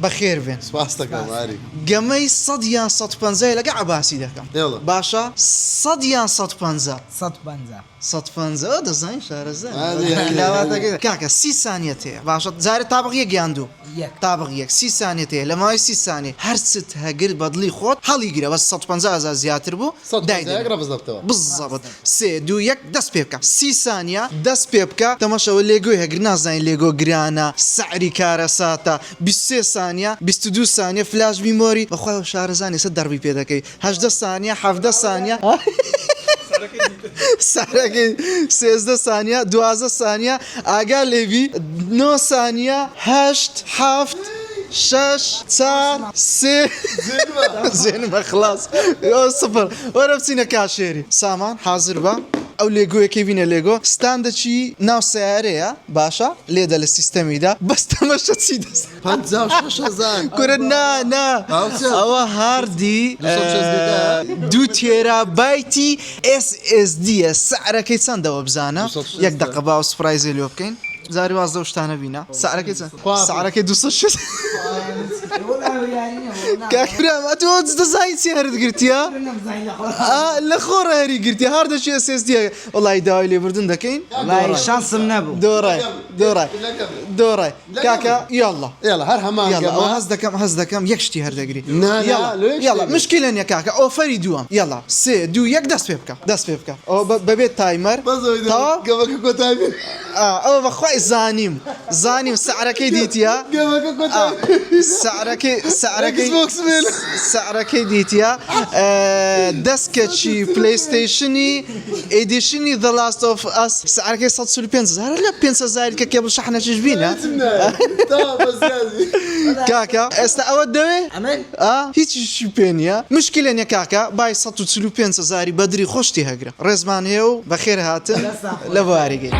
بەخێر بێن سپاس دەکەم واری گەمەی 100 یان 150 لەگە عباسی دەکەم باشە 100 یان 150 150 دەزانین شارەزە کاکە 30 ثانیە تەیە باشە جارێ تابق یەک یان دوو تابق یەک 30 ثانیە تەیە لە ماوەی 30 ثانیە هەرچت هەگر بەدڵی خۆت هەڵیگرە بەس 150,000 زیاتر بوو بالضبط 3 2 1 دەست پێ بکە 30 ثانیە دەست پێ بکە تەماشەوە لێگۆی هەگر نازانین لێگۆ گرانە سعری کارەساتە 23 ثانیە 22 ثانیە فلاش میمۆری بەخوای شارەزانی سە دەربی پێ دەکەی 18 ثانیە 17 ثانیە سارەکەی 13 ثانیە 12 ثانیە ئاگا لێوی 9 ثانیە 8 7 6 4 3 زێنمە خلاص سفر وەرە بچینە کاشێری سامان حاضر بە ئەو لێگۆیەکەی بینە لێگۆ ستاندەچی ناو سیارەیە باشە لێدە لە سیستەمیدا بەس تەمەشە چی دەست 56,000 کورە نا ئەوە هاردی 2 تێرابایتی SSD سعرەکەی چەندەوە بزانە یەک دقە باو سپرایزێ لێ بکەین زاری وازدە شتانە بینە سعرەکەی چەند سعرەکەی 260 کاکرام ئەتۆ دەزانی چی هەرت گرتیە لە خۆڕە هەری گرتی هاردەچی SSD وڵی داوای لێبوردن دەکەین شانسم نەبوو دۆڕای کاکە یاڵڵا هەر هەمان هەز دەکەم یەک شتی هەردەگری یاڵڵا مشکلە نیە کاکە ئۆفەری دووەم یاڵڵا 3 2 1 دەست پێ بکە ئەوە بەبێت تایمەر ئەوە بەخوای زانیم سعرەکەی دیتیە سعرەکەی دیتیە دەستکەچی پلەیستەیشنی ئیدیشنی The Last of Us سعرەکەی 145,000 لە 5,000 کە کێبڵ شەحنەچش بینە کاکە ئێستا ئەوە دەوێ هیچیشی پێ نییە مشکلە نیە کاکە بای 145,000 بەدری خۆشتی هەگرە ڕێزمان هەیە و بەخێر هاتن لە بوارێگەی